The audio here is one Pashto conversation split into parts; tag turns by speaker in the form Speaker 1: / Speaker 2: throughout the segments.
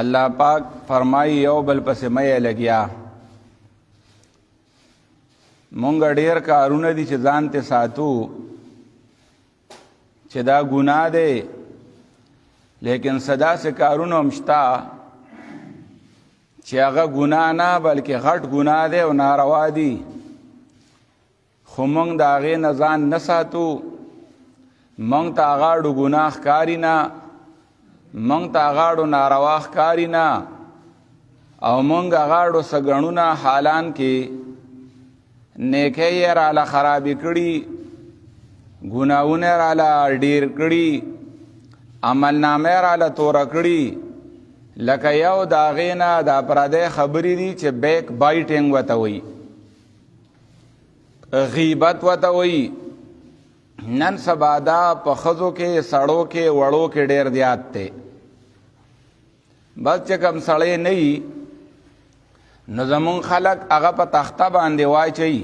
Speaker 1: الله پاک فرمایي یو بل پسې مې لګیا مونږ ډیر کارونه دي چې ځان ته ساتو چې دا ګناه دی لیکن صدا سے کارونه هم شته چې هغه ګناه نه بلکې غټ ګناه دی او ناروا دي خو مونږ د هغې نه ځان نه ساتو مونږ ته هغه اړو ګناه ښکاري نه مونږ ته هغه اړو ناروا ښکاري نه او مونږ هغه اړو څه ګڼو نه حالان کې نیکۍ یې راله خرابې کړي ګناهونه یې راله ډېر کړي عملنامه یې راله توره کړي لکه یو د هغې نه دا پردی خبرې دي چې بیک بایټینګ ورته وایي غیبت ورته وایي نن سبا دا په ښځو کې سړو کې وړو کې ډېر زیات دی بس چې کوم سړی نه وي نو زمونږ خلک هغه په تخته باندې واچوي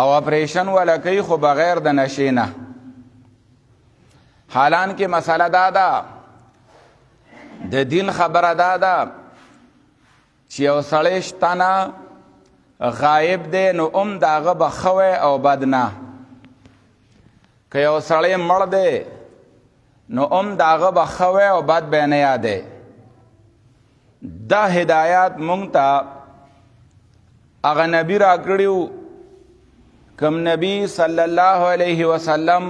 Speaker 1: او اپریشن ولا کوي خو بغیر د نشې نه حالان کې مسله دا ده د دین خبره دا ده چې یو سړی شته نه غایب دی نو د هغه به ښه او بد نه که یو سړی مړ دی نو د هغه به ښه او بد به نه یادی دا هدایات مونږ ته هغه نبي را کړي کوم نبی صلی الله علیه وسلم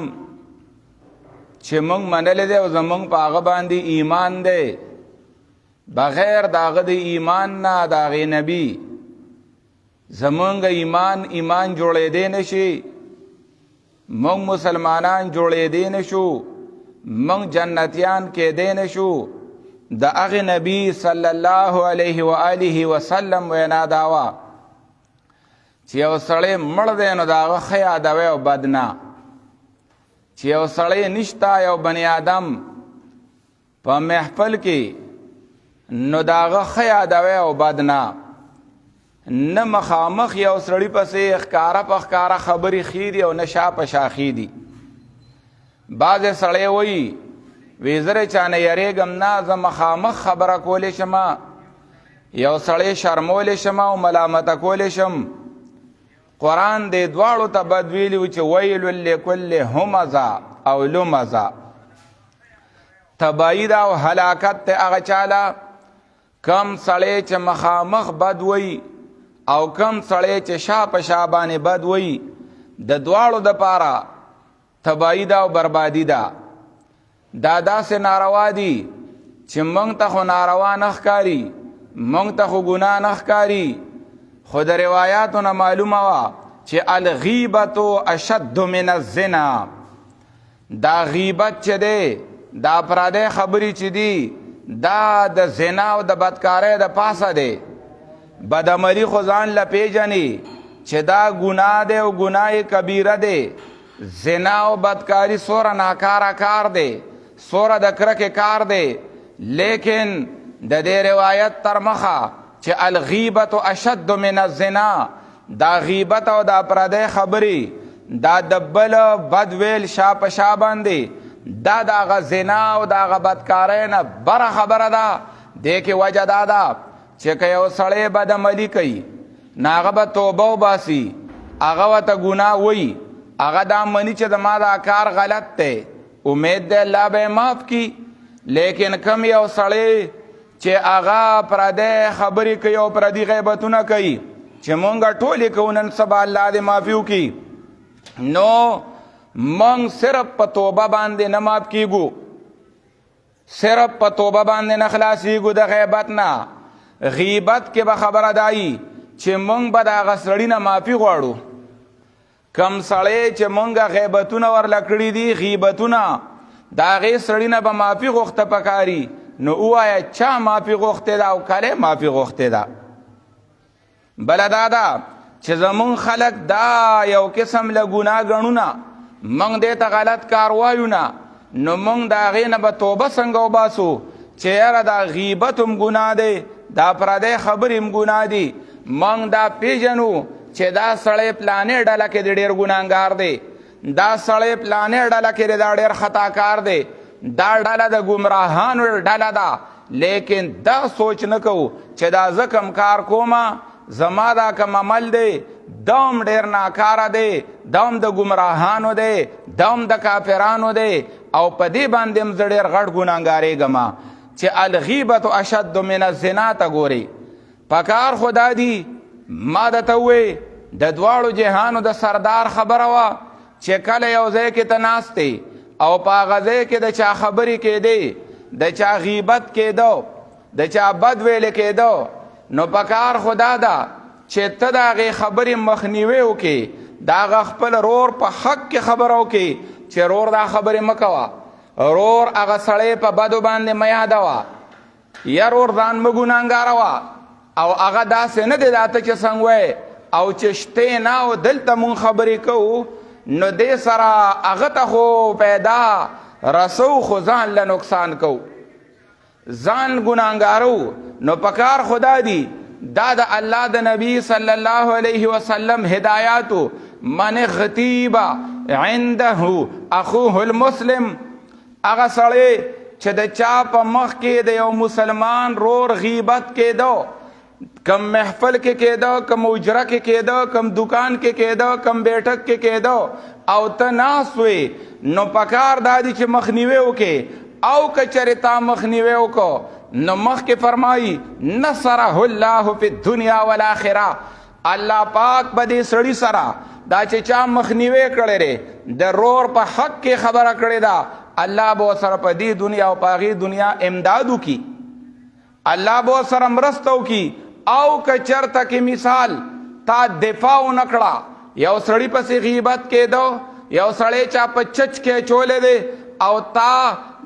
Speaker 1: چې مونږ منلی دی او زمونږ په هغه باندې ایمان دی بغیر د هغه د ایمان نه د هغې نبي زمونږ ایمان جوړېدی نه شي مونږ مسلمانان جوړېدی نه شو مونږ جنتیان کېدی نه شو د هغې نبي صلی الله علیه و آله وسلم وینا دا وه چې یو سړی مړ دی نو د هغه ښه یادوی او بد نه چې یو سړی نشته یو بنی آدم په محفل کې نو د هغه ښه یادوی او بد نه نه مخامخ یو سړي پسې ښکاره په ښکاره خبرې ښې دي او نه شا په شا ښې دي بعضې سړی وایي وی زه چا نه یریږم نه زه مخامخ خبره کولی شم یو سړی شرمولی شم او ملامته کولی شم قرآن دې دواړو ته بد ویلي و چې ویل لکل همزه او لمزه تباهي ده او هلاکت دی هغه چاله کم سړی چې مخامخ بد وی او کم سړی چې شا په شا باندې بد وی د دواړو دپاره تباهي ده او بربادي ده دا داسې ناروا دي چې موږ ته خو ناروا نه ښکاري موږ ته خو ګناه نه ښکاري خو د روایاتو نه معلومه وه چې الغیبت اشد من الزنا دا غیبت چې دی دا پردی خبرې چې دي دا د زنا او د بدکارۍ د پاسه دی بدعملي خو ځان له پیژني چې دا ګناه دی او ګناه کبیره دی زنا او بدکاري څومره ناکاره کار دی څومره د کرکې کار دی لیکن د دې روایت تر مخه چې الغیبت اشد من الزنا دا غیبت او دا پردی خبرې دا د بل بد ویل شا په شا باندې دا د هغه زنا او د هغه بدکارۍ نه بره خبره ده دې کې وجه دا ده چې که یو سړی بدعملي کوي نو هغه به توبه وباسي هغه ورته ګناه وایي هغه دا مني چې د ما دا کار غلط دی امید دی الله به یې معاف کي لیکن کم یو سړی چې هغه پردی خبرې کوي او پردي غیبتونه کوي چې مونږ ټولې کوو نن سبا الله دې معافي وکړي نو مونږ صرف په توبه باندې نه معاف کیږو صرف په توبه باندې نه خلاصیږو د غیبت نه غیبت کې به خبره دایي چې مونږ به د هغه سړي نه معافي غواړو کم سړی چې مونږ غیبتونه ورله کړي دي غیبتونه د هغې سړي نه به معافي غوښته پکاري نو ووایه چا معافي غوښتې ده او کله معافي غوښتې ده بله دا ده چې زمونږ خلک دا یو قسم له ګناه ګڼو نه مونږ دې ته غلط کار وایو نه نو مونږ د هغې نه به توبه څنګه وباسو چې یاره دا غیبت هم ګناه دی دا پردی خبرې هم ګناه دي مونږ دا پیژنو چې دا سړی پلانې ډله کې د ډېر ګناهګار دی دا سړی پلانې ډله کې دا ډېر خطاکار دی دا ډله د ګمراهانو ډله ده لیکن دا سوچ نه کوو چې دا زه کم کار کومه زما دا کم عمل دی دام ډیر ناکاره دی دام د ګمراهانو دی دام د کافرانو دی او په دې باندې هم زه ډېر غټ ګناهګارېږم چې الغیبت اشد من الزنا ته ګوري پکار خو دا دي ما درته ووې د دواړو جهانو د سردار خبره وه چې کله یو ځای کې ته ناستې او په هغه ځای کې د چا خبرې کېدې د چا غیبت کېدو د چا بد ویلې کېدو نو پکار خو دا ده چې ته د هغې خبرې مخنیوی وکړې د هغه خپل رور په حق کې خبره وکړې چې رور دا خبرې مه کوه رور هغه سړی په بدو باندې مه یادوه یا رور ځان مه ګناهګاروه او هغه داسې نه دی دا ته چې څنګه وایې او چې شتې نه او دلته مونږ خبرې کوو نو دې سره هغه ته خو پیدا رسو خو ځان له نقصان کوو ځان ګناهګارو نو پکار خدا دی دا د الله د نبی صلی الله علیه وسلم هدایاتو من غتیب عنده اخوه المسلم هغه سړی چې د چا په مخ کې د یو مسلمان رور غیبت کېدو کم محفل کې کېدو کم اجره کې کېدو کم دکان کې کېدو کم بیٹک کې کېدو او ته ناست وې نو پکار دا دی چې مخنیوی وکې او که چېرې تا مخنیوی وکړو نو مخکې فرمایي نصره الله فی الدنیا والآخره الله پاک به دې سړي سره دا چې چا مخنیوی کړی دی د رور په حق کې خبره کړې ده الله به ورسره په دې دنیا او په هغې دنیا امداد وکړي الله به ورسره مرسته وکړي او که چېرته کې مثال تا دفاع ونه کړه یو سړي پسې غیبت کېدو یو سړی چا په چچ کې اچولی دی او تا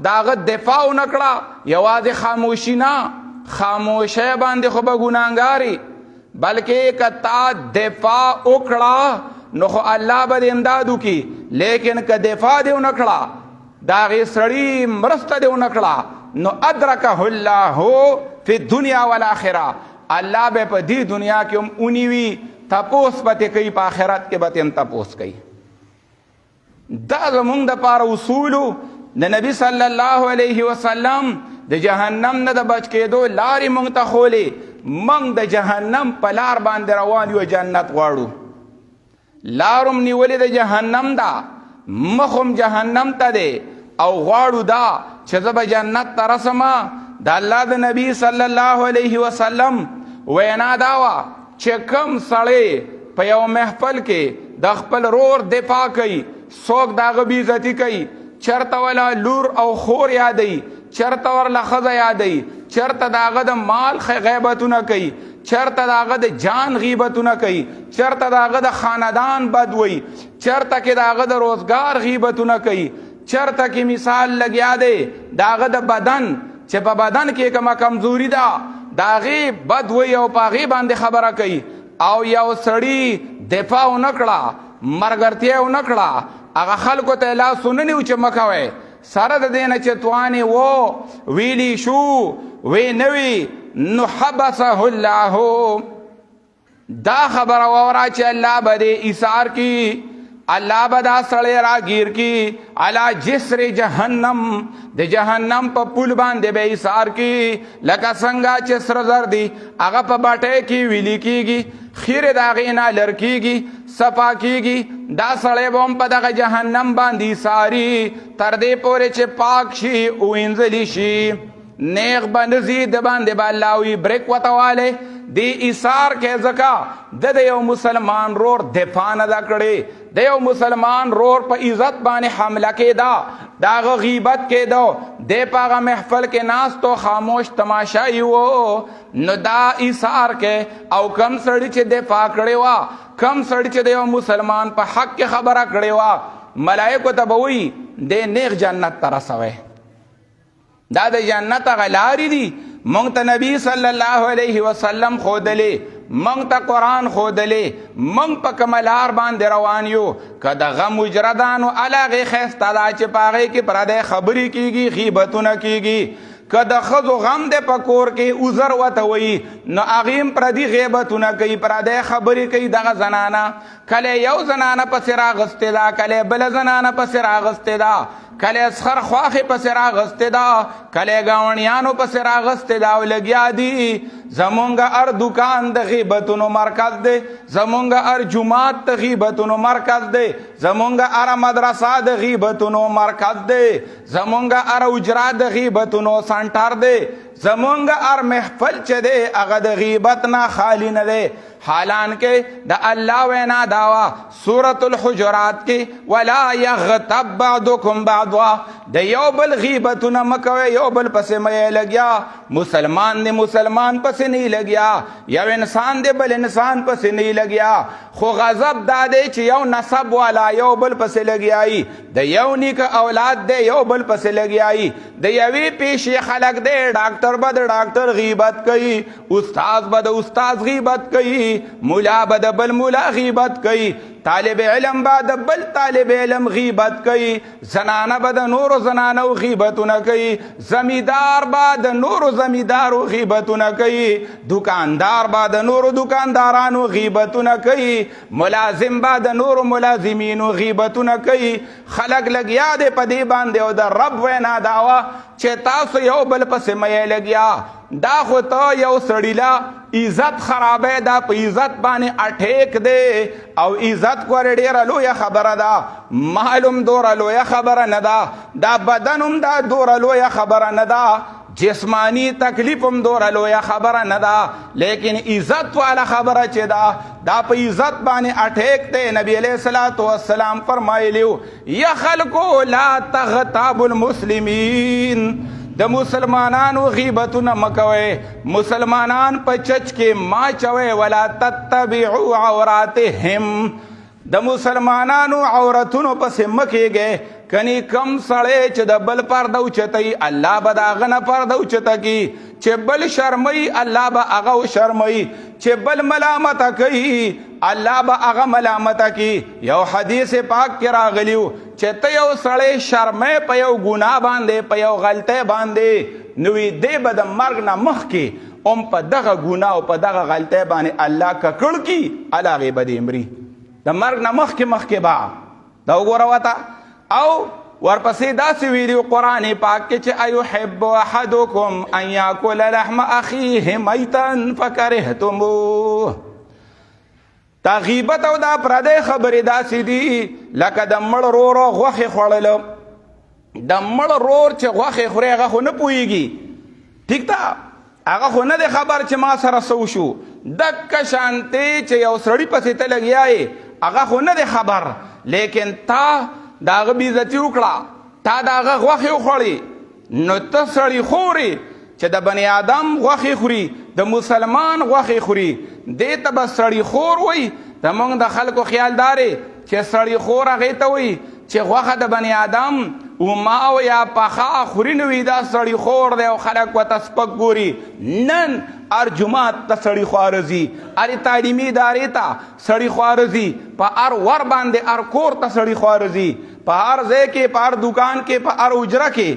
Speaker 1: داغه دفاع ونه کړه یوازې خاموشي نه خاموشۍ باندې خو به ګناهګاري بلکې که تا دفاع وکړه نو خو الله به دې امداد وکړي لیکن که دفاع دې ونه کړه د هغې سړي مرسته دې ونه کړه نو ادرکه الله فی الدنیا والآخره الله به په دې دنیا کې هم ونیوي تپوس به ترې کوي په آخرت کې به ترې هم تپوس کوي دا زمونږ دپاره اصولو د نبی صلی الله علیه وسلم د جهنم نه د بچ کېدو لارې مونږ ته ښولې مونږ د جهنم په لار باندې روان یو جنت غواړو لارم نیولې د جهنم ده مخ هم جهنم ته دی او غواړو دا چې زه به جنت ته رسمه د الله د نبی صلی الله علیه وسلم وینا دا وه چې کوم سړی په یو محفل کې د خپل رور دفاع کوي څوک د هغه بېعزتي کوي چېرته وله لور او خور یادوي چېرته ورله ښځه یادوي چېرته د هغه د مال غیبتونه کوي چېرته د هغه د جان غیبتونه کوي چېرته د هغه د خاندان بد وایي چېرته کې د هغه د روزګار غیبتونه کوي چېرته کې مثال لګیا دی د هغه د بدن چې په بدن کې کومه کمزوري ده د هغې بد وایي او په هغې باندې خبره کوي او یو سړي دفاع ونه کړه مرګرتیا ونه کړه هغه خلکو ته لاس ونه نیو چې مه کوئ سره د دې نه چې توانې و ویلی شو وی نه وي نو حبسه الله دا خبره واوره چې الله به دې ایثار کی الله به دا سړی راګیر کی علی جسر جهنم د جهنم په پل باندې به ایثار کی لکه څنګه چې سره زر دی هغه په باټۍ کې ویلی کیږي خیره د هغې نه لر کیږي صفا کیږي دا سړی به هم په دغه جهنم باندې ایثاري تر دې پورې چې پاک شي وینځلی شي نیغ به نه ځي د باندې به الله وي بریک ورته والی دې ایثار کې ځکه د یو مسلمان رور دفاع نه ده کړې د یو مسلمان رور په عزت باندې حمله کېده د هغه غیبت کېدو دی په هغه محفل کې ناست و خاموش تماشایي و نو دا ایثار کې او کم سړي چې دفاع کړې وه کم سړي چې د یو مسلمان په حق کې خبره کړې وه ملایکو ته به وایي دی نیغ جنت ته رسوئ دا د جنت هغه لارې دي مونږ ته نبی صلی الله علیه وسلم ښودلې مونږ ته قرآن ښودلې مونږ په کومه لار باندې روان یو که دغه مجردانو هغې ښایسته ده چې په هغې کې پردی خبرې کېږي غیبتونه کېږي که د ښځو غم دی په کور کې عذر ورته وایي نو هغې هم پردي غیبتونه کوي پردی خبرې کوي دغه زنانه کله یو زنانه پسې راغستې ده کله بله زنانه پسې راغستې ده کله اسخر خواخې پسې راغستې ده، کله ګاونډیانو پسې راغستې ده او لګیا دي. زمونږ هر دکان د غیبتونو مرکز دی، زمونږ هر جومات د غیبتونو مرکز دی، زمونږ هر مدرسه د غیبتونو مرکز دی، زمونږ هر اجرا د غیبتونو سنټر دی، زمونږ هر محفل چې دی هغه د غیبت نه خالی نه دی. حالانکه د الله وینا داوا سورة الحجرات کې ولا یغتب بعضکم بعضا، د یو بل غیبتونه مکوئ، یو بل پسې مه لګیا. مسلمان دی مسلمان پسې نه لګیا، یو انسان دی بل انسان پسې نه لګیا. خو غضب دا دی چې یو نسب والا یو بل پسې لګیایي، د یو نیک اولاد دی یو بل پسې لګیایي، د یوې پیشې خلک دی ډاکټر به د ډاکټر غیبت کوي، استاد به د استاد غیبت کوي، مولا به د بل مولا غیبت کوي، طالب علم به د بل طالب علم غیبت کوي، زنانه به د نورو زنانو غیبتونه کوي، زمیدار به د نورو زمیدارو غیبتونه کوي، دکاندار به د نورو دکاندارانو غیبتونه کوي، ملازم به د نورو ملازمینو غیبتونه کوي. خلک لګیا دی په دې باندې او د رب وینا داوا چې تاسو یو بل پسې مه لګیا. دا خو ته یو سړي لا عزت خرابه دا په عزت باندې اٹیک دی او عزت کور ډیره لویه خبره ده، معلوم دوره لویه خبره نه ده، دا بدنم دا دوره لویه خبره نه ده، جسمانی تکلیفم دوره لویه خبره نه ده، لیکن عزت والا خبره چې ده دا په عزت باندې اٹیک دی. نبی علیہ الصلوۃ والسلام فرمایلیو یا خلکو لا تغتابوا المسلمین، د مسلمانانو غیبتونه مکوئ، مسلمانان په چچ کې ما چوئ، ولا تتبعوا عوراتهم، د مسلمانانو عورتونو پسې مکیږئ. کنی کم سړی چې د بل پرده اوچتوي الله به د هغه نه پرده اوچته کي، چې بل شرموي الله به هغه شرموي، چې بل ملامته کوي الله به هغه ملامته کي. یو حدیث پاک کې راغلیو چې ته یو سړی شرمې په یو ګناه باندې په یو غلطۍ باندې نوې دی به د مرګ نه مخکې په دغه ګناه او په دغه غلطۍ باندې الله ککړ کي، هغې به دې مري د مرګ نه مخکې به دا وګوره وته. او ورپسې داسې ویلي قرآن پاک کې چې ایحب احدکم ان یاکل لحم اخیه میتا فکرهتموه. دا غیبت او دا پردی خبرې داسې دي لکه د مړ رورو غوښې خوړل. د مړ رور چې غوښې خوري هغه خو نه پوهېږي، ټیک ده، هغه خو نه دی خبر چې ما سره څه وشو. دکه شانتې چې یو سړي پسې ته لګیا یې هغه خو نه دی خبر، لیکن تا د هغه بېعزتي وکړه، تا د هغه غوښې وخوړې، نو ته سړي خورې چې د بني آدم غوښې خوري، د مسلمان غوښې خوري، دې ته به سړي خور وایي. زموږ د خلکو خیال دا دی چې سړي خور هغې ته وایي چې غوښه د بني آدم وماو یا پخا خوري نه وي دا سړي خور دی او خلک ورته سپک ګوري. نن هر جومات ته سړي خواره ځي، هرې تعلیمي ادارې ته سړي خواره ځي، په هر ور باندې هر کور ته سړي خواره ځي، په هر ځای کې په هر دکان کې په هر اجره کې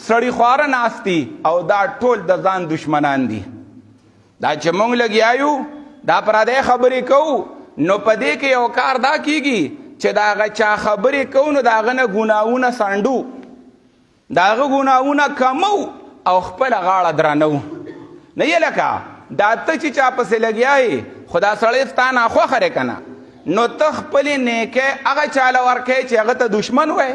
Speaker 1: سړي خواره ناست دي او دا ټول د ځان دشمنان دي. دا چې موږ لګیا دا پردی خبرې کوو نو په دې کې یو کار دا کیږي چې د هغه چا خبرې کوو نو د هغه نه ګناهونه سنډو، د هغه ګناهونه کمو او خپله غاړه درنو. نه یې لکه دا ته چې چا پسې لګیا یې خو دا سړی ستا ناخوښه دی که نه، نو ته خپلې نیکۍ هغه چاله ورکوې چې هغه ته دشمن وی،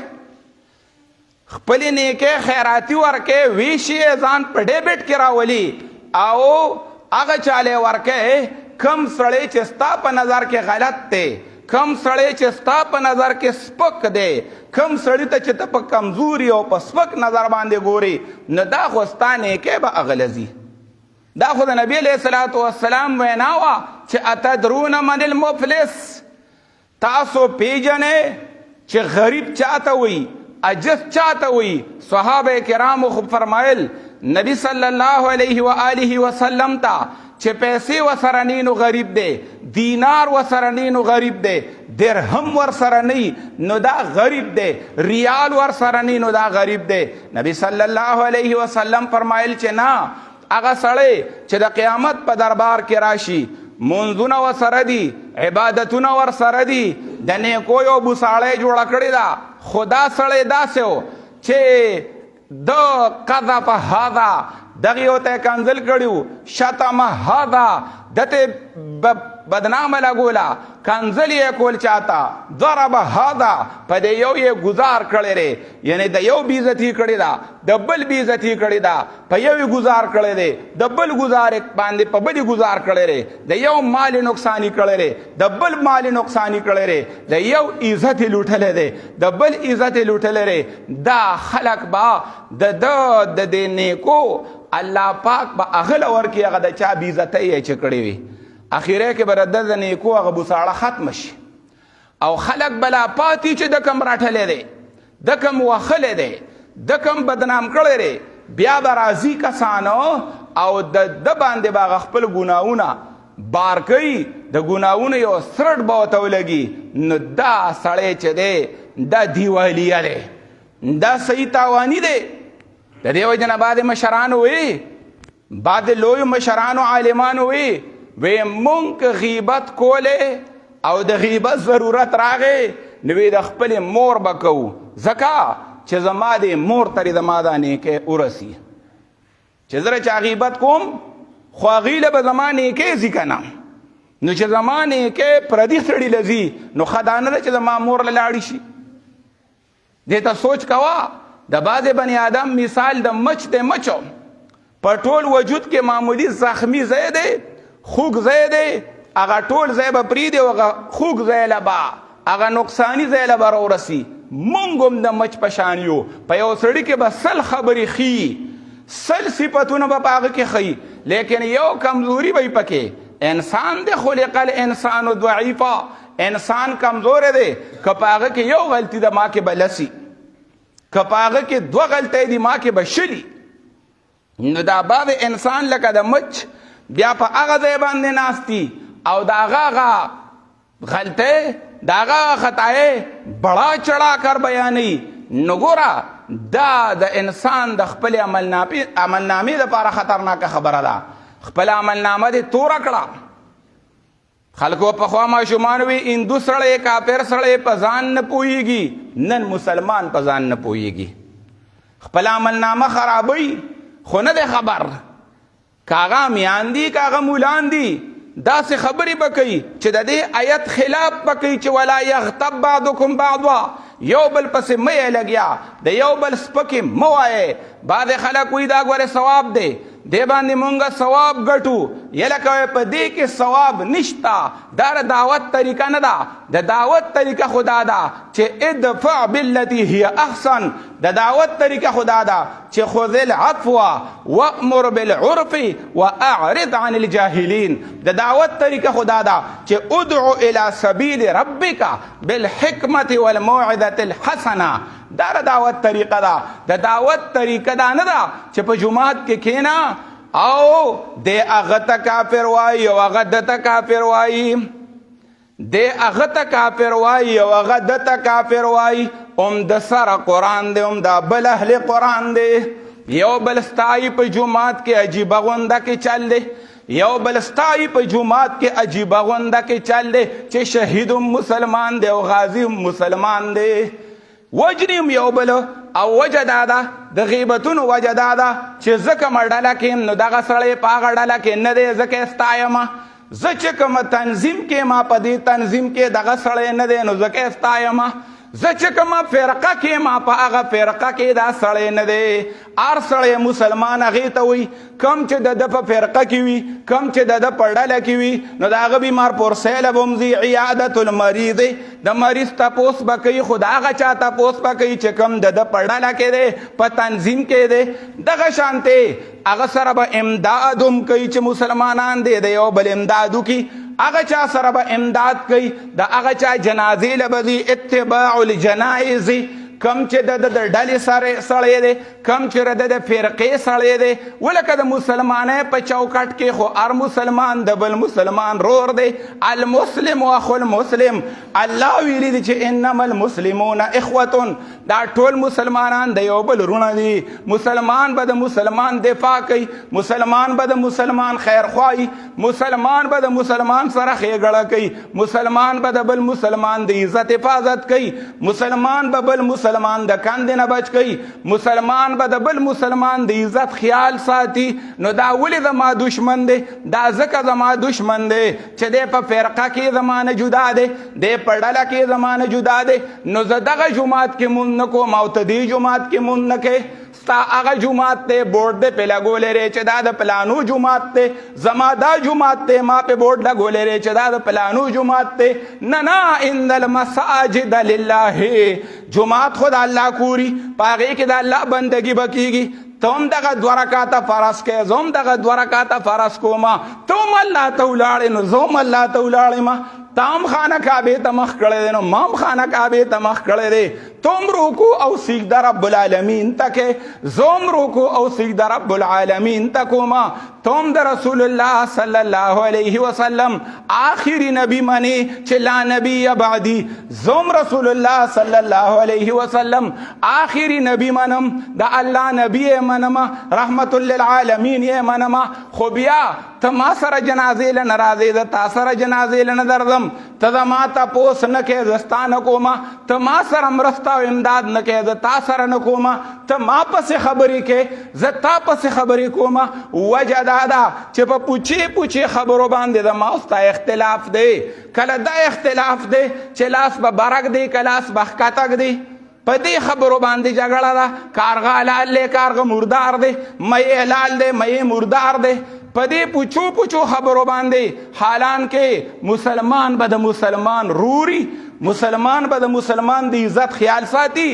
Speaker 1: خپلې نیکۍ خیراتي ورکوې، ویش یې ځان په ډیبټ کې راولي او هغه چاله ورکوې کم سړی چې ستا په نظر کې غلط دی، کم سړی چې ستا په نظر کې سپک دی، کم سړی ته چې ته په کمزوري او په سپک نظر باندې ګوري، نو دا خو ستا نیکۍ به هغه لځي. دا خو د نبی علیہ الصلوۃ والسلام وینا وه چې اتدرون من المفلس، تاسو پیژنئ چې غریب چاته وي، عجز چاته وي. صحابه کرامو خو فرمایل نبی صلی الله علیه و آله وسلم ته چې پیسې ورسره نی نو غریب دی، دینار ورسره نی نو غریب دی، درهم ورسره نی نو دا غریب دی، ریال ورسره نی نو دا غریب دی. نبی صلی الله علیه وسلم فرمایل چې نه، هغه سړی چې د قیامت په دربار کې راشي، منځونه ورسره دي، عبادتونه ورسره دي، د نیکو یو بوساړی جوړه کړې ده، خو دا سړی داسې و چې چې د قذف هذا دغه یو ته کنزل کړیو، شتم هذا دته بدنامه لګولا، کنزل یې کول چاته، ضرب هذا په دې یو یې گزار کړی دی، یعنی د یو بیزتی کړی دا، د بل بیزتی کړی دا، په یو یې گزار کړی دی، د بل گزار باندې په بل گزار کړی دی، د یو مال نقصانی کړی دی، د بل مال نقصانی کړی دی، د یو عزت لوټلی دی، د بل عزت لوټلی دی. دا خلق با د دې نیکو الله پاک به هغه ورکړي هغه د چا بېعزتۍ یې چې کړې وي، اخیره کې به د نیکو هغه بوساړه ختم شي او خلق بلا پاتې چې د کم راټلی دی، د کم وښلی دی، د کم بدنام کړی دی، بیا به راځي کسانو او د باندې به هغه خپل ګناهونه بار کوي، د ګناهونو یو سرټ به ورته ولګي. نو دا سړی چې دی دا دیوالیه دی، دا صحیح تاواني دی. د دې وجه نه بعد مشرانو وی، بعد لویو مشرانو عالمانو وی مونږ که غیبت کولی او د غیبت ضرورت راغی نو د خپلې مور به کوو، ځکه چې زما د مور ترې زما دا نیکۍ ورسي، چې زه چا غیبت کوم خو هغې له به زما نیکۍ ځي که نه، نو چې زما نیکۍ پردي سړي له ځي نو ښه دا نه ده چې زما مور له لاړې شي. دې ته سوچ کوه. د بعضې بني آدم مثال د مچ دی، مچو په ټول وجود کې معمولی زخمی ځای دی، خوږ ځای دی، هغه ټول ځای به پرېږدي او هغه خوږ ځای له به هغه نقصاني ځای له به راورسي. مونږ هم د مچ په شان یو، په یو سړي کې به 100 خبرې ښیي، 100 صفتونه به په هغه کې ښیي، لیکن یو کمزوري به پکې. انسان دی خلق الانسان ضعیفا، انسان کمزور دی، که په هغه کې یو غلطي ده ما کې به لسي، که په هغه کې 2 غلطۍ دي ما کې به شلي. نو دا بعض انسان لکه د مچ بیا په هغه ځای باندې ناستي او د هغه غلطۍ د هغه خطایې بڑا چڑا کر بیانوي. نو ګوره دا د انسان د خپل عملنامې دپاره خطرناکه خبره ده. خپل عملنامه دې توره کړه. خلکو پخوا ماشومان وي هندو سړی کافر سړی په ځان نه پوهیږي، نن مسلمان په ځان نه پوهیږي، خپل عملنامه خرابوي خو نه دی خبر. کاغه میان دي کاغه مولان دي داسې خبرې به کوي چې د دې آیت خلاف به کوي چې ولا یغتب بعضکم بعضا، یو بل پسې مه یې لګیا، د یو بل سپکې مه وایې. بعضې خلک وایي دا ګورې ثواب دی، دې باندې مونږ ثواب ګټو. یلکه په دې کې ثواب نشته، دا د دعوت طریقه نه ده. د دعوت طریقه خو دا ده چې ادفع بالتي هي احسن، د دعوت طریقه خو دا ده چې خذ العفو وامر بالعرف واعرض عن الجاهلین. د دعوت طریقه خو دا ده چې ادعو الى سبیل ربک بالحکمة والموعظة الحسنه. دا د دعوت طریقه ده. د دعوت طریقه دا نه ده چې په جماعت کې کینا او د هغه ته کافر وایي او هغه دته کافر وایي، د هغه ته کافر وایي او هغه دته کافر وایي. د سره قرآن دی، دا بل اهل قرآن دی. یو بل ستایي په جماعت کې عجیبه غونده کې چل دی، یو بل ستایي په جماعت کې عجیبه غونده کې چل دی چې شهید مسلمان دی او غازی مسلمان دی. وجنیم یو بل او وجه دا ده د غیبتونو وجه دا ده چې زه کومه ډله کې یم نو دغه سړی په هغه ډله کې نه دی، زه کې ستایمه. زه چې کومه تنظیم کې ما په دې تنظیم کې دغه سړی نه دی نو زه کې ستایمه. زه چې کومه فرقه کې ما په هغه فرقه کې دا سړی نه دی. هر سړی مسلمان هغې ته وایي کم چې د ده په فرقه کې وي، کم چې د ده په ډله کې وي نو د هغه بیمار پورسیله به هم ځي. عیادت المریض، د مریض تپوس به کوي، خو د هغه چا تپوس به کوي چې کم د ده په ډله کې دی، په تنظیم کې دی. دغه شانتې هغه سره به امداد هم کوي چې مسلمانان دی د یو بل امداد وکړي. هغه چا سره به امداد کوي، د هغه چا جنازې له به ځي. اتباع الجنائز، کم چې د ډلې سړی دی، کم چې د فرقې سړی دی. ولکه د مسلمانۍ په چوکټ کې خو هر مسلمان د بل مسلمان رور دی. المسلم اخو المسلم، الله ویلي دی چې انما المسلمون اخوة، دا ټول مسلمانان د یو بل رونه دي. مسلمان به د مسلمان دفاع کوي، مسلمان به د مسلمان خیر خواهي، مسلمان به د مسلمان سره ښېګړه کوي، مسلمان به د بل مسلمان د عزت حفاظت کوي، مسلمان به بل مسلمان مسلمان د کندې نه بچ کوي، مسلمان به د بل مسلمان د عزت خیال ساتي. نو دا ولې زما دشمن دی؟ دا ځکه زما دشمن دی چې دی په فرقه کې زما نه جدا دی، دی په ډله کې زما نه جدا دی. نو زه دغه جومات کې مونځ نه کوم او ته دې جومات کې مونځ نه کوې. ستا هغه جومات دی بورډ دی پې لګولی دی چې دا د پلانو جومات دی، زما دا جومات دی ما پې بورډ لګولی دی چې دا د پلانو جومات دی. نه نه، ان المساجد لله، جومات خو د الله کوري، په هغې کې د الله بندګي به کېږي. ته هم دغه 2 رکعاته فرض کوې، زه هم دغه 2 رکعاته فرض کوم. ته هم الله ته ولاړې نو زه هم الله ته ولاړم. تا هم خانه کعبې ته مخ کړی دی نو ما هم خانه کعبې ته مخ کړی دی. ته هم رکوع او سجده رب العالمین ته کوې، زه هم رکوع او سجده رب العالمین ته کوم. ته هم د رسول الله صلی الله علیه وسلم آخري نبی منې چې لا نبی بعدي، زه هم رسول الله صلی الله علیه وسلم آخري نبی منم، د الله نبی یې منم، رحمت للعالمین یې منم. خو بیا ته ما سره جنازې له نه راځې، زه تا سره جنازې له نه درځم. ته زما تپوس نه کوې، زه ستا نه کوم. ته ما سره مرسته او امداد نه کوې، زه تا سره نه کوم. ته ما پسې خبرې کوې، زه تا پسې خبرې کوم. وجه دا ده چې په پوچې پوچې خبرو باندې د ما او ستا اختلاف دی. کله دا اختلاف دی چې لاس به برک دی که لاس به ښکتک دی، په دې خبرو باندې جګړه ده. کارغه حلال دی، کارغه مردار دی، مې حلال دی، مې مردار دی. په دې پوچو پوچو خبرو باندې حالان کې مسلمان به د مسلمان روري، مسلمان به د مسلمان د عزت خیال ساتي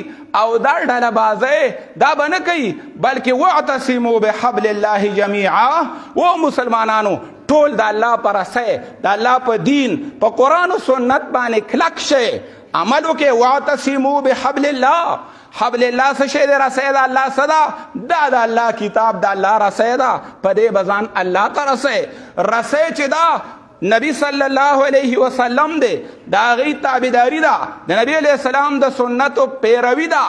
Speaker 1: او دا ډله بازی دا به نه کوي، بلکې واعتصموا بحبل الله جمیعا. و مسلمانانو ټول د الله په رسۍ، د الله په دین، په قرآن و سنت باندې کلک شئ، عمل وکړئ. واعتصموا بحبل الله، حبل الله څه شی دی؟ رسۍ د الله څه ده؟ دا د الله کتاب د الله رسۍ ده، په دې به ځان الله ته رسۍ. رسۍ چې ده نبی صلی الله علیه وسلم دی، د هغې تابعداري ده، د نبی علیه السلام د سنتو پیروي ده.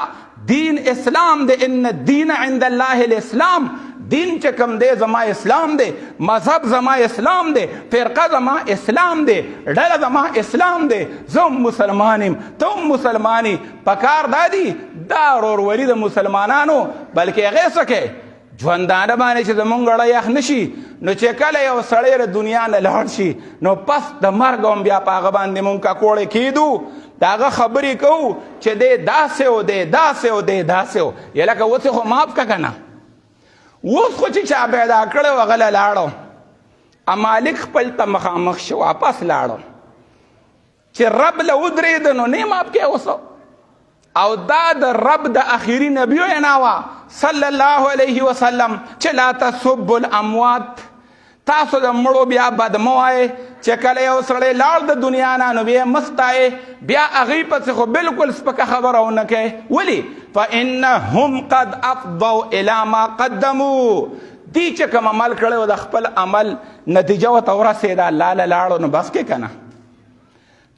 Speaker 1: دین اسلام دی، ان الدین عند الله الاسلام. دین چې کوم دی زما اسلام دی، مذهب زما اسلام دی، فرقه زما اسلام دی، ډله زما اسلام دی. زه هم مسلمان یم، ته هم مسلمان یې. پکار دا دي دا ورورولي د مسلمانانو، بلکې هغې څه کوې ژوندانه باندې چې زمونږ غړی یخ نه شي. نو چې کله یو سړی له دنیا نه لاړ شي نو پس د مرګ هم بیا په هغه باندې مونږ ککوړې کېدو، د هغه خبرې کوو چې دی داسې و دی داسې و دی داسې و. یا لکه اوس خو معاف که که نه، اوس خو چې چا پیدا کړی و هغه له لاړو، مالک خپل ته مخامخ شو واپس لاړو، چې رب له ودرېده نو نه معاف کې اوس. او دا د رب د اخري نبی وینا وه صلی الله علیه وسلم چې لا تسبوا الاموات، تاسو د مړو بیا بد مه وایئ. چې کله یو سړی لاړ د دنیا نه نو بیا مه ستایئ، بیا هغې پسې خو بلکل سپکه خبره ونه کوئ. ولې؟ فانهم قد افضوا الى ما قدموا. دی چې کوم عمل کړی و د خپل عمل نتیجه ورته ورسېده، الله له لاړو نو بس کې که نه.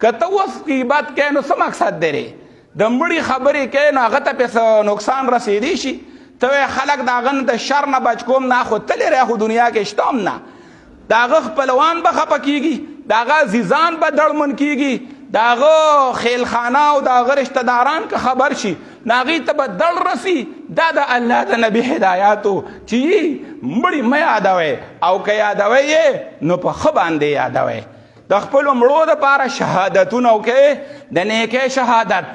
Speaker 1: که ته اوس غیبت کوې نو څه مقصد دی؟ د مړي خبرې کوې نو هغه ته پې نقصان رسېدی شي. ته وایې خلک د هغه نه د شر نه بچ کوم، نه خو ته لرې خو دنیا کې شته هم نه. د هغه خپلوان به خفه کېږي، د هغه عزیزان به دړمن کېږي، د هغه خیلخانه او د هغه رشته داران که خبر شي نو هغې ته به دړ رسي. دا د الله د نبي هدایاتو چې مړي مه یادوئ، او که یادوئ یې نو په ښه باندې یادوئ. د خپلو مړو دپاره شهادتونه وکئ، د نیکۍ شهادت،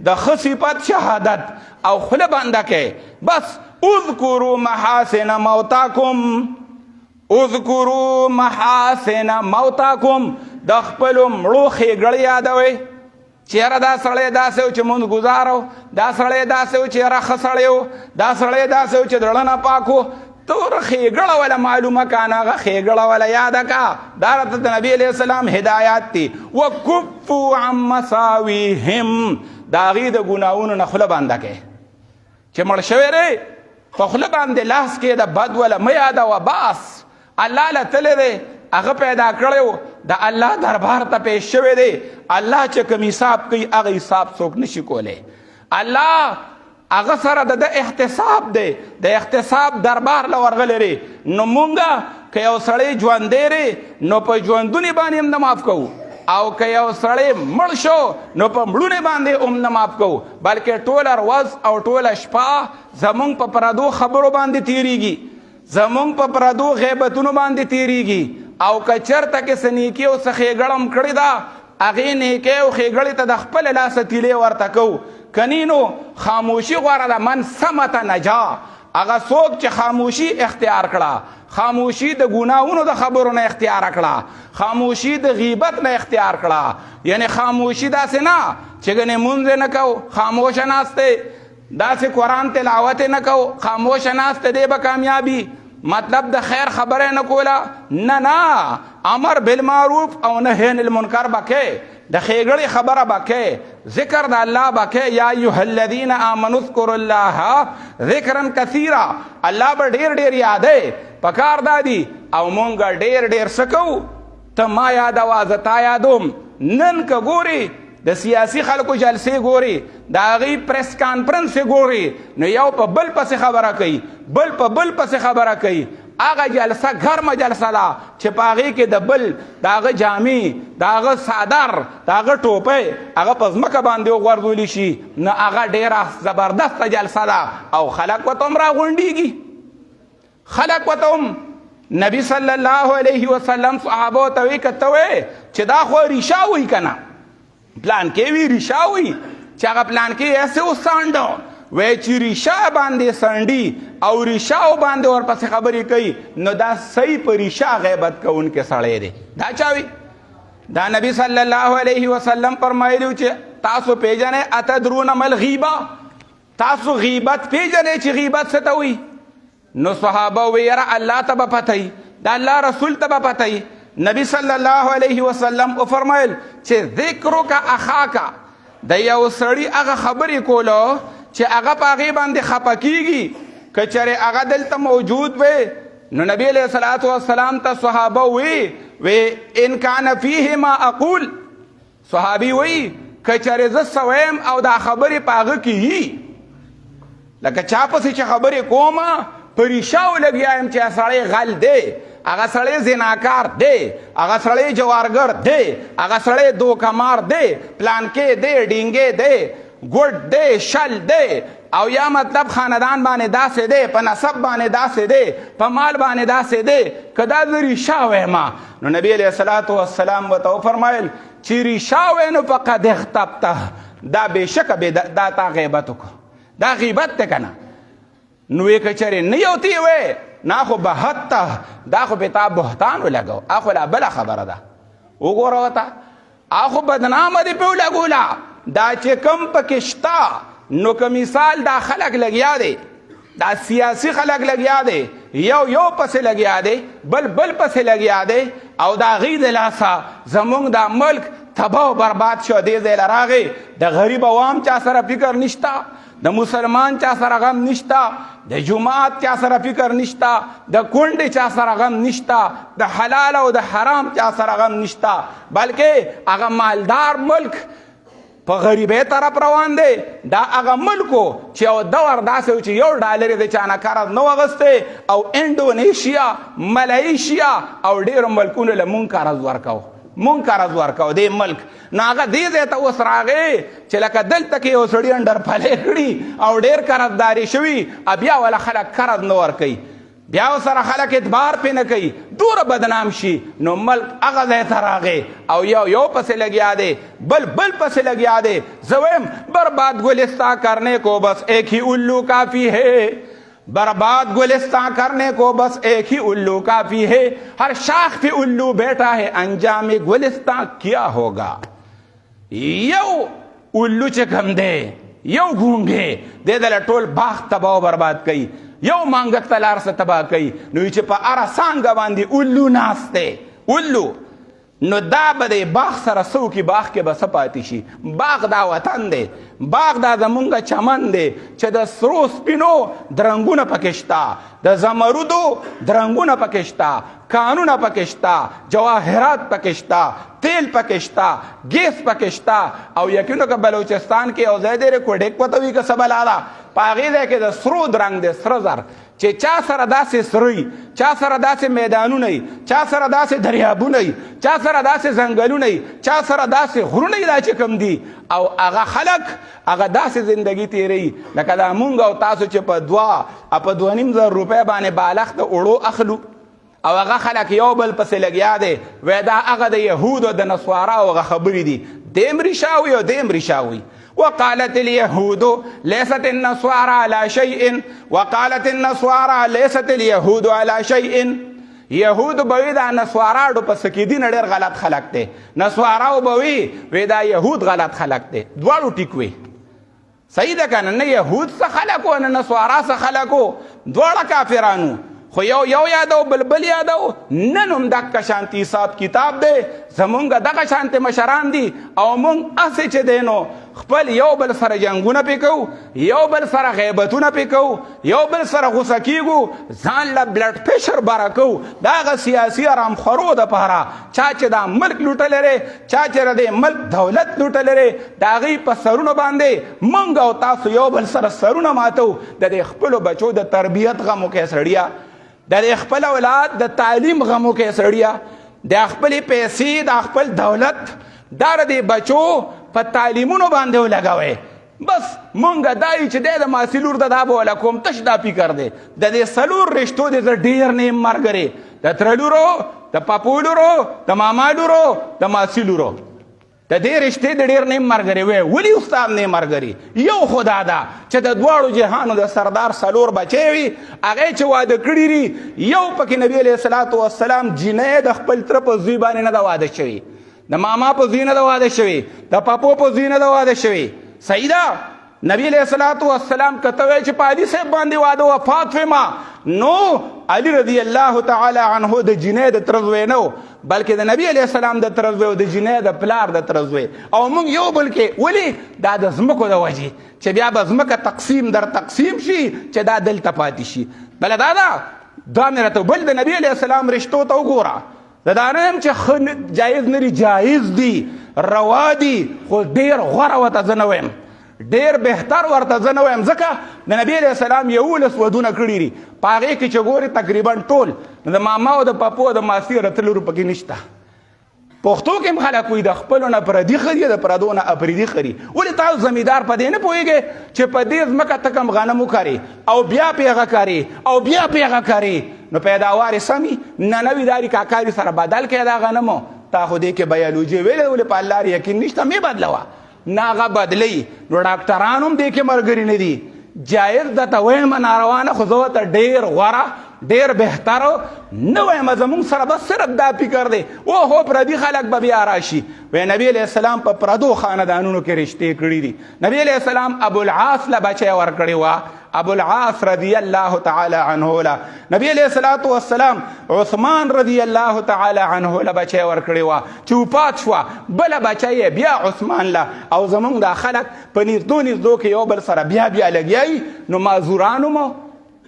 Speaker 1: د ښه صفت شهادت، او خوله بنده کوي. بس اذکروا محاسن موتاکم، اذکروا محاسن موتاکم، د خپلو مړو ښېګړې یادوئ. چې یاره دا سړی داسې و چې مونځ ګزار و، دا سړی داسې و چې یاره ښه سړی و، دا سړی داسې و چې زړه نه پاک و. ته ښېګړه وله معلومه که نه، هغه ښېګړه وله یاده که. دا راته د نبي علیه السلام هدایات دي. وکفوا عن مساویهم، د هغې د ګناهونو نه خوله بنده کوې. چې مړ شوی دی په خوله باندې لاس کې د بد وله مه یادوه. بس الله له تللی دی، هغه پیدا کړی و، د الله دربار ته پیش شوی دی. الله چې کوم حساب کوي هغه حساب څوک نشي کولی. الله هغه سره د احتساب دی، د احتساب دربار له ورغلی دی. نو مونږه که یو سړی ژوندی دی نو په ژوندونې باندې هم نه معاف کوو، او که یو سړی مړ شو نو په مړونه باندې هم نه معاف کوو بلکې ټوله ورځ او ټوله شپه زمونږ په پردو خبرو باندې تیریږي زمونږ په پردو غیبتونو باندې تیریږي او که چېرته کې څه نیکي او څه ښېګړه م کړې ده هغې نیکۍ او ښېګړې ته د خپل لاسه تیلې ورته کوو کنی نو خاموشي غوره ده من سمته نجا هغه څوک چې خاموشي اختیار کړه خاموشي د ګناهونو د خبرو نه اختیار کړه خاموشي د غیبت نه اختیار کړه یعنی خاموشي داسې نه چې ګنې مونځ نه کوو خاموشه ناستې داسې قرآن تلاوت نه کوو خاموشه ناستې دی به کامیابي مطلب د خیر خبره نه کوله نه امر بالمعروف او نهی عن المنکر به کې د ښېګړې خبره به کې ذکر د الله به کې یا ایها الذین آمنوا اذکروا الله ذکرا کثیرا الله به ډېر ډېر یادی پکار دا دي او مونږ ډېر ډېر څه کوو ته ما یادوه زه تا یادوم نن که ګوري د سیاسي خلکو جلسې ګوري د هغې پریس کانفرنس ګوري نو یو په بل پسې خبره کوي بل په بل پسې خبره کوي هغه جلسه ګرمه جلسه ده چې په هغې کې د بل د هغه جامې د هغه څادر د هغه ټوپۍ هغه په ځمکه باندې وغورځولی شي نو هغه ډېره زبردسته جلسه ده او خلک ورته هم راغونډېږي خلک ورته هم نبي صلی الله علیه وسلم صحابو ته وایي که ته وایې چې دا خو ریشه وایي که نه پلان کې وی ریشه وي چې هغه پلان کې ایسې وسانډه وی چې ریشه باندې سنډي او ریشهو باندې ورپسې خبرې کوي نو دا صحیح په ریشه غیبت کوونکی سړی دی دا چا وي دا نبی صلی الله علیه وسلم فرمایلي چې تاسو پیژنئ اتدرون ما الغیبه تاسو غیبت پیژنئ چې غیبت څه ته وي نو صحابه وی یاره الله ته به پته وي د الله رسول ته به پته وي نبی صلی الله علیه وسلم فرمایل چې ذکرک اخاکا د یو سړي هغه خبرې کولو چې هغه په هغې باندې خفه کېږي که چېرې هغه دلته موجود وی نو نبی علیه الصلاة والسلام ته صحابه وی ان کان فیه ما اقول صحابي وی که چېرې زه څه ویم او دا خبرې په هغه کې وي لکه چا پسې چې خبرې کومه په ریشهو لګیا یم چې سړی غل دی هغه سړی زناکار دی هغه سړی جوارګر دی هغه سړی دوکمار دی پلانکې دی ډینګې دی ګوډ دی شل دی او یا مطلب خاندان باندې داسې دی په نسب باندې داسې دی په مال باندې داسې دی که دا زه ریشه ویمه نو نبی علیه الصلاة والسلام ورته وفرمایل چې ریشه وی نو فقد اغتبته دا بېشکه دا تا غیبت وکړو دا غیبت دی که نه نو یې که چېرې نه یو تی وی نه خو بهته دا خو پې تا بهتان ولګو اخو لا بله خبره ده وګوره ورته اخو بدنامه دې پې ولګوله دا چې کم پکې شته نو که مثال دا خلک لګیا دی دا سیاسي خلک لګیا دی یو پسې لګیا دی بل پسې لګیا دی او د هغې د لاسه زمونږ دا ملک تباه و برباد شو دې ځای له راغی د غریب عوام چا سره فکر نشته د مسلمان چا سره غم نشته د جماعت چا سره فکر نشته د کونډې چا سره غم نشته د حلال او د حرام چا سره غم نشته بلکې هغه مالدار ملک په غریبۍ طرف روان دی دا هغه ملکو چې یو دور داسې و چې $1 د چا نه قرض نه و اخیستی او انډونیشیا ملیشیا او ډېرو ملکونو له مونږ قرض ورکوو مونږ قرض ورکوو دې ملک نو هغه دې ځای ته اوس راغی چې لکه دلته کې یو سړي انډر پلی کړي او ډېر قرضداري شوي بیا وله خلک قرض نه ورکوي بیا سره خلک اعتبار پې نه کوي دوره بدنام شي نو ملک هغه ځای ته راغی او یو پسې لګیا دی بل پسې لګیا دی زه وایم برباد گلستان کرنے کو بس ایک ہی الو کافی ہے برباد گلستان کرنے کو بس ایک ہی الو کافی ہے ہر شاخ پہ الو بیٹھا ہے انجام گلستان کیا ہوگا یو الو چې کوم دی یو ګونګی دی دله ټول باغ تباه و برباد کوي یو مانګک ته لار څه تباه کوي نو چې په هره څانګه باندې الو ناست دی الو نو دا به د باغ سره څه وکړي باغ کې به څه پاتې شي باغ دا وطن دی باغ دا زمونږ چمن دی چې د سرو سپینو درنګونه پکې شته د زمرودو درنګونه پکې شته کانونه پکې شته جواهرات پکې شته تیل پکې شته ګیس پکې شته او یقینو که بلوچستان کې یو ځای دی ریکوډیک پته وي که څه بلا ده په هغې ځای کې د سرو درنګ دی سره زر چې چا سره داسې سروي چا سره داسې میدانونه وي، چا سره داسې دریابونه وي، چا سره داسې ځنګلونه وي، چا سره داسې غرونه وي دا چې کوم دي، او هغه خلک هغه داسې زندگی تیروي لکه دا مونږ او تاسو چې په 2.5 روپۍ باندې بالښت د اوړو اخلو، او هغه خلک یو بل پسې لګیا دی وایي دا هغه د یهودو د نصواراو هغه خبرې دي، دیم رشاوي او دیم رشاوي. وقالت اليهود ليست النصارى على شيء وقالت النصارى ليست اليهود على شيء. یهود بوي دا نصاراو پس کې دین ډېر غلط خلق دي، نصاراو بوي وې دا یهود غلط خلق دي، دواړو ټیک وي. صحیح ده کنه؟ نه یهود څه خلق او نه نصارا څه خلق، دواړه کافرانو. خو یو یادو بل یادو، نن هم دغه شانتي حساب کتاب دی، زمونږ دغه شانتي مشران دي، او مونږ هسې چې دی نو خپل یو بل سره جنګونه پې کوو، یو بل سره غیبتونه پې کوو، یو بل سره غوسه کیږو، ځان له بلډ پریشر باره کوو د هغه سیاسي ارامخورو دپاره چا چې دا ملک لوټلی دی، چا چې د ملک دولت لوټلی دی، د هغې په سرونو باندې مونږ او تاسو یو بل سره سرونه ماتو. د دې خپلو بچو د تربیت غم وکړئ سړیه، د خپل اولاد د تعلیم غم وکړئ سړیه، د خپلې پیسې د خپل دولت دا د بچو په تعلیمونو باندې ولګوئ. بس مونږ دایو چې دی د ماسي لور د دا به وله کوم تش دا فکر دی. د دې څلور رشتو دی زه ډېر نیم ملګري، د تره لورو، د پاپو لورو، د ماما لورو، د ماسي لورو، د دې رشتې د ډېر نیم ملګري وی. ولې استاد نیم ملګري؟ یو خدا ده چې د دواړو جهانو د سردار څلور بچی وي، هغې چې واده کړي دي، یو پکې نبي علیه الصلاة والسلام جینۍ د خپل تره په زوی باندې نه ده واده شوي، د ماما په زوی نه ده واده شوي، د پاپو په زوی نه ده واده شوي. صحیح ده؟ نبی علیه الصلاة والسلام که ته وایې چې په علي صاحب باندې واده وفات ویما، نو علي رضی الله تعالی عنه د جینۍ د تره زوی نه و، بلکې د نبی علیه السلام د تره زوی او د جینۍ د پلار د تره زوی. او موږ یو بل کې ولې؟ دا د ځمکو د وجې چې بیا به ځمکه تقسیم در تقسیم شي چې دا دلته پاتې شي. بله دا مې راته بل د نبی علیه السلام رشتو ته وګوره، د دا نه یم چې ښه جایز نه دي، جایز دي، روا دي، خو ډېر غوره ورته زه نه وایم، ډېر بهتر ورته زه نه وایم، ځکه د نبي علیه السلام 11 ودونه کړي دي، په هغې کې چې ګورې تقریبا ټول د ماما او د پاپو او د ماسي رتلورو پکې نشته. پښتو کې هم خلک وایي د خپلو نه پردي ښه د پردو نه اپریدي ښه دي. ولې تاسو زمیندار په دې نه پوهېږئ چې په دې ځمکه ته کم غنم وکرې او بیا پې هغه کرې او بیا پې هغه کرې، نو پیداوار یې سمي؟ نه نوي داري کاکاري سره بدل کړې دا غنمو. تا خو دې کې بیالوجي ویلې، ولې په الله یقین نشته مې بدلوه، نه هغه بدلوي. نو ډاکټران هم دې کې ملګري نه دي. جایز درته وایم ناروا نه، خو زه ورته ډېر غوره ډېر بهتر نه وایم. زمونږ سره بس صرف دا فکر دی اوهو پردي خلک به بیا راشي. وی نبی علیه السلام په پردو خاندانونو کې رشتې کړي دي. نبی علیه السلام ابوالعاص له بچی ورکړې وه، ابوالعاص رضی الله تعالی عنه له. نبی علیه الصلاة والسلام عثمان رضی الله تعالی عنه له بچی ورکړې وه چې وفات شوه، بله بچی بیا عثمان له. او زمونږ دا خلک په نږدو کې یو بل سره بیا لګیایي. نو معذورانو مو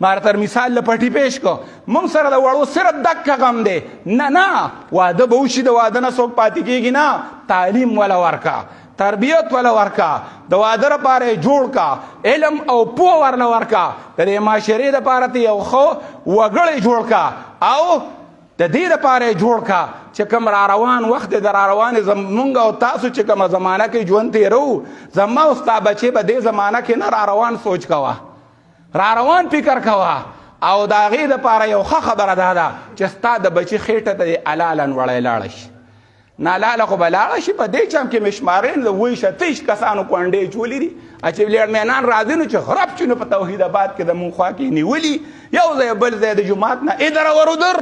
Speaker 1: ما تر مثال له پټي پیش کو، مونږ سره د وړو صرف دکه غم دی. نه واده به وشي، د واده نه څوک پاتې کېږي نه. تعلیم وله ورکه، تربیت وله ورکه، د واده لپاره یې جوړ کا، علم او پوه ورله ورکه، د دې معاشرې دپاره ته یو ښه وګړی جوړ کا، او د دې دپاره یې جوړ کا چې کوم را روان وخت د را روانې زمونږ او تاسو چې کومه زمانه کې ژوند تېرو، زما او ستا بچې به دې زمانه کې نه را روان سوچ کوه، را روان فکر کوه. او د هغې دپاره یو ښه خبره دا ده چې ستا د بچي خېټه ته دې حلالا وړی لاړه شي. نالاله خو به لاړه شي. په دې چم کې مې شمارې د 28 کسانو کونډې چولي دي، چې لېړمینان راځي نو چې غرب شي، نو په توحید آباد کې د مونږ خوا کې نیولي، یو ځای بل ځای د جومات نه ادر ورودر،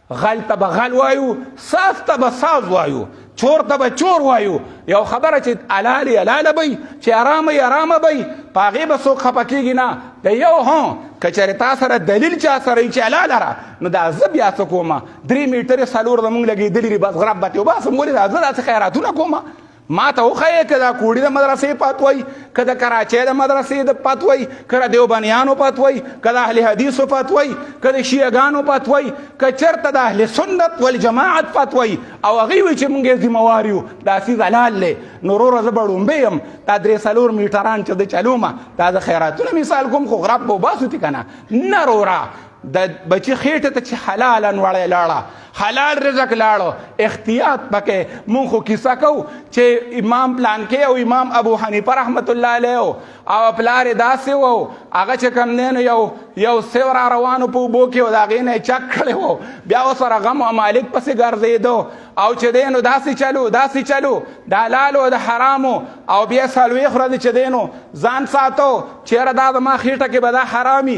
Speaker 1: غل ته به غل وایو، ساز ته به ساز وایو، چور ته به چور وایو. یو خبره چې حلالې حلاله بی، چې ارامه یې ارامه بی، په هغې به څوک خفه کېږي نه. د یو که چېرې تا سره دلیل چا سره وي چې حلاله را، نو دا زه بیا څه کومه 3 میټرې 4 زمونږ لګېدلي دي، بس غرب به تې وباسم. ولې دا زه داسې خیراتونه کومه؟ ما ته وښیې که دا کوړي د مدرسې پتوی، که د کراچۍ د مدرسې د پتوی، که د دیوبنیانو پتوی، که د اهل حدیثو پتوی، که د شیعګانو پتوی، که چېرته د اهل سنت والجماعت پتوی، او هغوی وایي چې مونږ یې ذمهوار یو، دا سیز حلال دی. نو وروره زه به ړومبی یم، دا 3-4 میټران چې زه چلومه، دا زه خیراتونه مثال کوم، خو غرب به وباسو تی که نه. نه وروره، د بچی خېټه ته چې حلالا وړی لاړه حلال رزق لاړو احتیاط پکې مونږ خو کیسه کوو چې امام پلانکې او امام ابو حنیفه رحمت الله علیه او پلار یې داسې و هغه چې کوم دی نو یو سیو را روانو په اوبو کې و د هغې نه یې چک کړی و بیا ورسره غم او مالک پسې ګرځېدو او چې دی نو داسې چلو د حلالو د حرامو او بیا څلوېښت ورځې چې دی نو ځان ساتو چېره دا زما خېټه کې به دا حرامي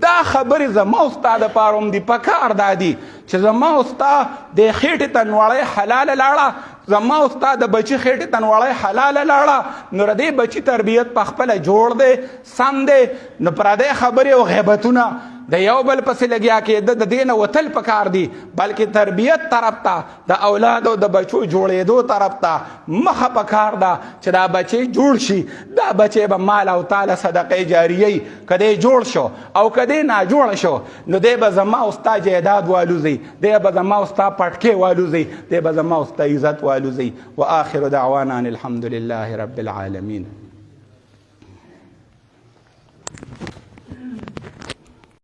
Speaker 1: دا خبرې زما او ستا دپاره هم دي پکار دا دي چې زما او ستا د خېټې ته نوړی حلاله لاړه زما او ستا د بچي خېټې ته نوړی حلاله لاړه نو د دې بچي تربیت په خپله جوړ دی سم دی نو پردی خبرې او غیبتونه د یو بل پسې لګیا کېده د دې نه وتل پکار دي بلکې تربیت طرف ته د اولاد او د بچو جوړېدو طرف ته مخه پکار ده چې دا بچی جوړ شي دا بچی به مال او تاله صدقې جاریه که دی جوړ شو او که دی ناجوړه شو نو دی به زما او ستا جایداد والوزي دی به زما او ستا پټکې والوزي دی به زما او ستا عزت والوزي وآخر دعوانا ان الحمد لله رب العالمین